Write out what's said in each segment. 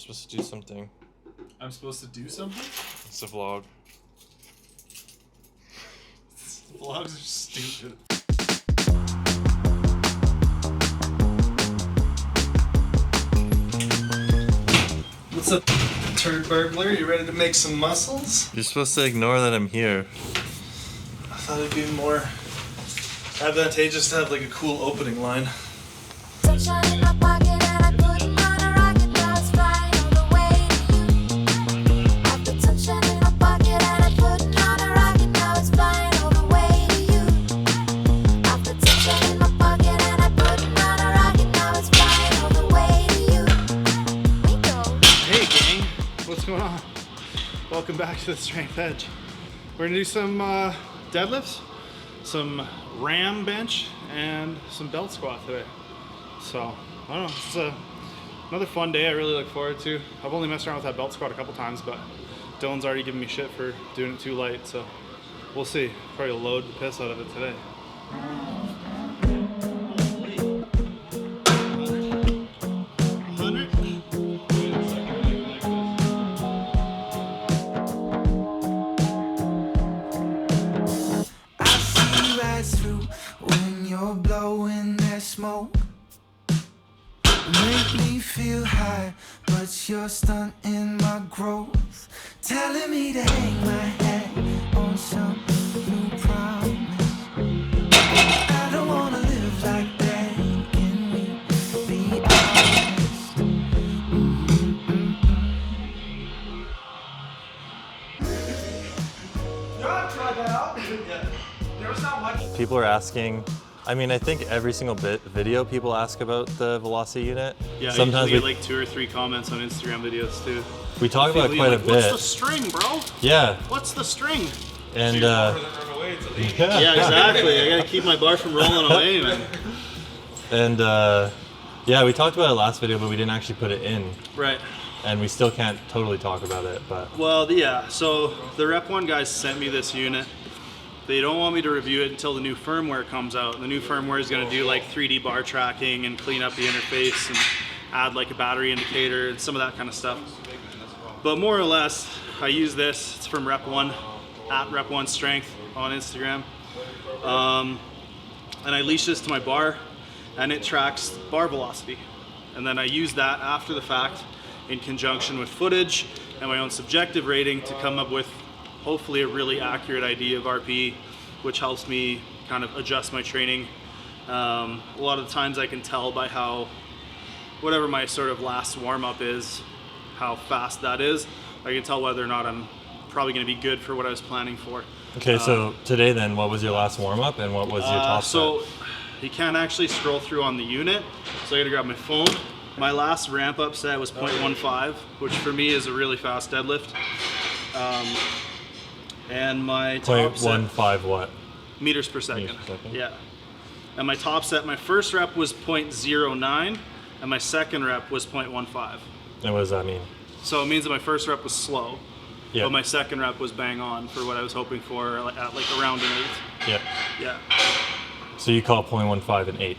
supposed to do something. I'm supposed to do something? It's a vlog. Vlogs are stupid. What's up, turd burglar? You ready to make some muscles? You're supposed to ignore that I'm here. I thought it'd be more advantageous to have like a cool opening line. Going on? Welcome back to the Strength Edge. We're gonna do some deadlifts, some ram bench, and some belt squat today. So I don't know, it's another fun day I really look forward to. I've only messed around with that belt squat a couple times, but Dylan's already giving me shit for doing it too light, so we'll see. Probably load the piss out of it today. Make me feel high, but you're stunting my growth. Telling me to hang my head on some new promise. I don't wanna live like that. Can we be honest? People are asking. I mean, I think every single video people ask about the velocity unit. Yeah, sometimes we get like 2 or 3 comments on Instagram videos too. We talk about it quite a bit. What's the string, bro? Yeah. What's the string? And yeah, exactly. I gotta keep my bar from rolling away, man. And yeah, we talked about it last video, but we didn't actually put it in. Right. And we still can't totally talk about it, but. Well, yeah. So the Rep 1 guys sent me this unit. They don't want me to review it until the new firmware comes out. The new firmware is going to do like 3D bar tracking and clean up the interface and add like a battery indicator and some of that kind of stuff. But more or less, I use this. It's from Rep 1, at Rep 1 Strength on Instagram. And I leash this to my bar and it tracks bar velocity. And then I use that after the fact in conjunction with footage and my own subjective rating to come up with hopefully a really accurate idea of RPE, which helps me kind of adjust my training. A lot of the times I can tell by how, whatever my sort of last warm-up is, how fast that is. I can tell whether or not I'm probably going to be good for what I was planning for. Okay, so today then, what was your last warm-up and what was your top set? So you can't actually scroll through on the unit, so I got to grab my phone. My last ramp-up set was 0.15, which for me is a really fast deadlift. And my top set, 0.15 what? Meters per second. Yeah. And my top set, my first rep was 0.09, and my second rep was 0.15. And what does that mean? So it means that my first rep was slow, yeah. But my second rep was bang on for what I was hoping for at like around an 8. Yeah. Yeah. So you call 0.15 an 8?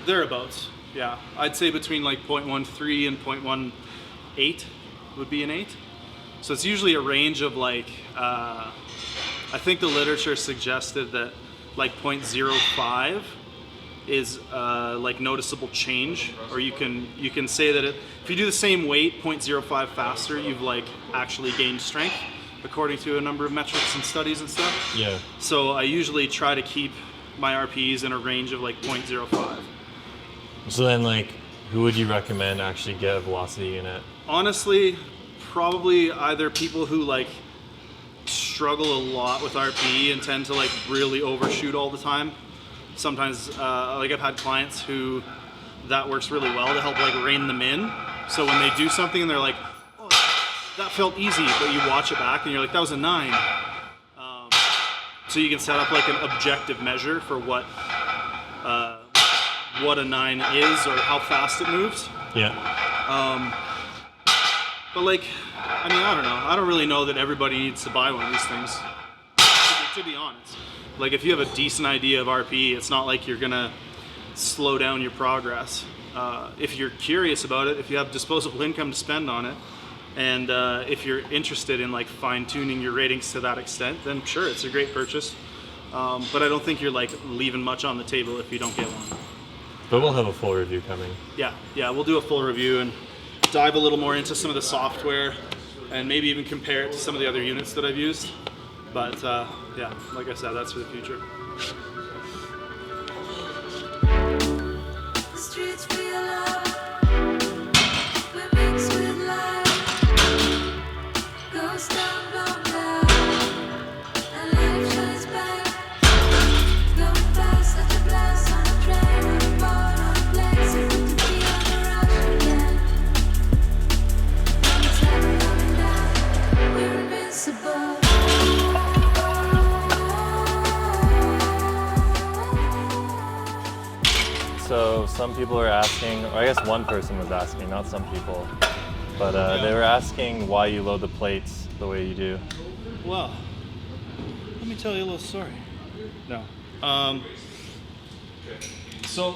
Thereabouts, yeah. I'd say between like 0.13 and 0.18 would be an 8. So it's usually a range of like, I think the literature suggested that like 0.05 is like noticeable change, or you can say that if you do the same weight 0.05 faster, you've like actually gained strength, according to a number of metrics and studies and stuff. Yeah. So I usually try to keep my RPEs in a range of like 0.05. So then, like, who would you recommend actually get a velocity unit? Honestly, probably either people who like struggle a lot with RPE and tend to like really overshoot all the time. Sometimes like I've had clients who that works really well to help like rein them in. So when they do something and they're like, oh, that felt easy, but you watch it back and you're like, that was a 9. So you can set up like an objective measure for what a 9 is or how fast it moves. Yeah. But like, I mean, I don't know. I don't really know that everybody needs to buy one of these things, to be honest. Like if you have a decent idea of RPE, it's not like you're gonna slow down your progress. if you're curious about it, if you have disposable income to spend on it, and if you're interested in like fine-tuning your ratings to that extent, then sure, it's a great purchase. But I don't think you're like leaving much on the table if you don't get one. But we'll have a full review coming. Yeah, we'll do a full review and dive a little more into some of the software and maybe even compare it to some of the other units that I've used. But yeah, like I said, that's for the future. The streets feel alive. We're mixed with life. Ghost town blown down, and life shines bright. Going past such a blast on a train, on a boat, on a plane, so good to be on the rush again. And it's never coming down. We're invincible. So some people are asking, or I guess one person was asking, not some people, but they were asking why you load the plates the way you do. Well, let me tell you a little story. No. So,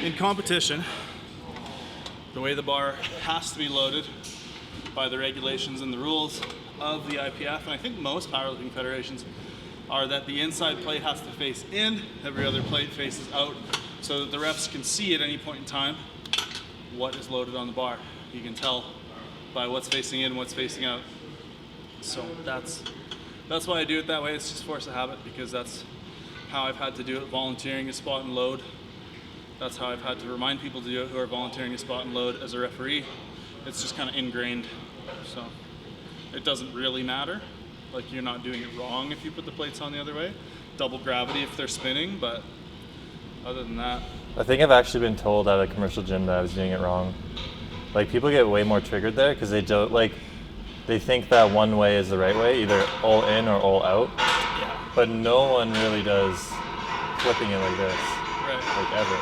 in competition, the way the bar has to be loaded by the regulations and the rules of the IPF, and I think most powerlifting federations, are that the inside plate has to face in, every other plate faces out, so that the refs can see at any point in time what is loaded on the bar. You can tell by what's facing in, what's facing out. So that's why I do it that way. It's just force of habit, because that's how I've had to do it, volunteering a spot and load. That's how I've had to remind people to do it who are volunteering a spot and load as a referee. It's just kind of ingrained. So it doesn't really matter. Like, you're not doing it wrong if you put the plates on the other way. Double gravity if they're spinning, but other than that. I think I've actually been told at a commercial gym that I was doing it wrong. Like, people get way more triggered there because they don't, like, they think that one way is the right way, either all in or all out. Yeah. But no one really does flipping it like this, Right. like ever.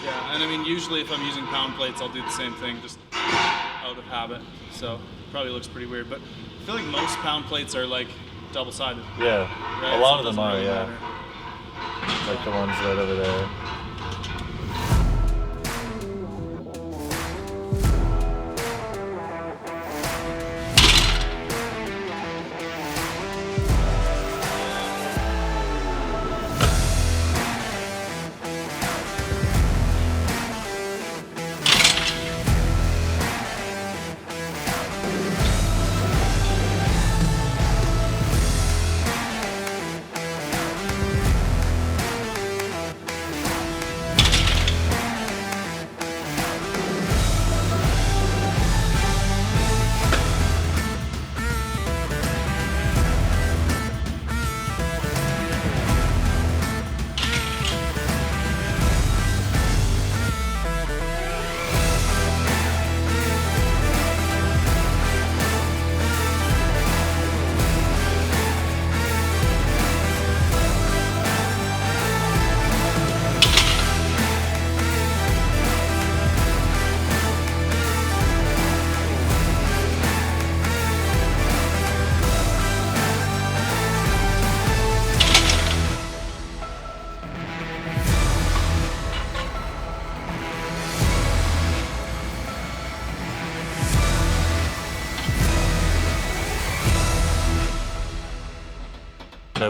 Yeah, and I mean, usually if I'm using pound plates, I'll do the same thing, just out of habit. So it probably looks pretty weird, but I feel like most pound plates are like double-sided. Yeah, Right? a lot So of it them doesn't are, really yeah. matter. Like the ones right over there.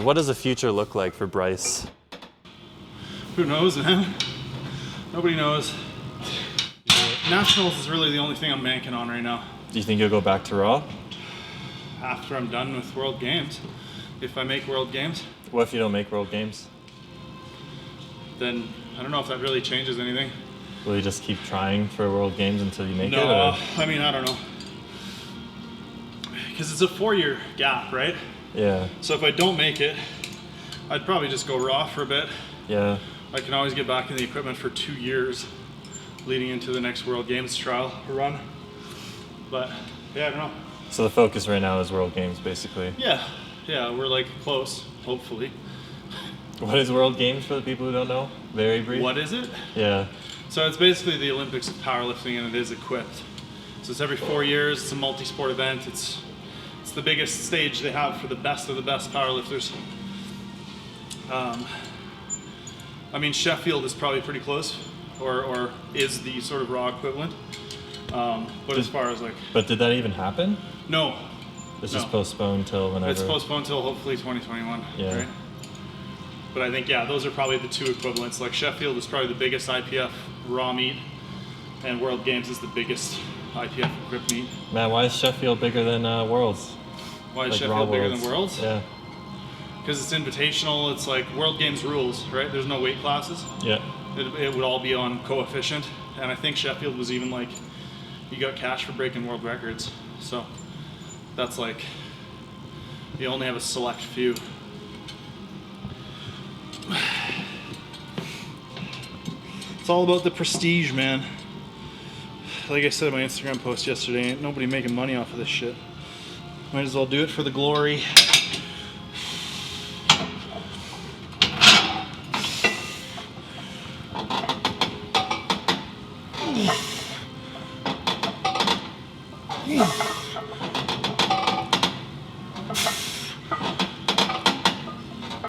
What does the future look like for Bryce? Who knows, man? Nobody knows. Nationals is really the only thing I'm banking on right now. Do you think you'll go back to Raw? After I'm done with World Games, if I make World Games, What if you don't make World Games? then I don't know if that really changes anything. Will you just keep trying for World Games until you make it? No, Or? I mean, I don't know. Because it's a 4-year gap, right? Yeah, So if I don't make it, I'd probably just go Raw for a bit. yeah. I can always get back in the equipment for 2 years leading into the next World Games trial run. But yeah, I don't know. So the focus right now is World Games, basically. Yeah, we're like close, hopefully. What is World Games for the people who don't know? Very brief. What is it? Yeah. So it's basically the Olympics of powerlifting, and it is equipped. So it's every 4 years. It's a multi-sport event. It's the biggest stage they have for the best of the best powerlifters. I mean, Sheffield is probably pretty close or is the sort of raw equivalent. But as far as like, But did that even happen? no, This No. is postponed till whenever. it's postponed until hopefully 2021. Yeah. Right? But I think, yeah, those are probably the two equivalents. Like Sheffield is probably the biggest IPF raw meat, and World Games is the biggest IPF equipped meat. Man, why is Sheffield bigger than Worlds? Why is Like Sheffield raw bigger Worlds? than Worlds? Yeah. Because it's invitational. It's like World Games rules, right? There's no weight classes. Yeah. It would all be on coefficient, and I think Sheffield was even like, you got cash for breaking world records. So that's like, you only have a select few. It's all about the prestige, man. Like I said in my Instagram post yesterday, ain't nobody making money off of this shit. Might as well do it for the glory.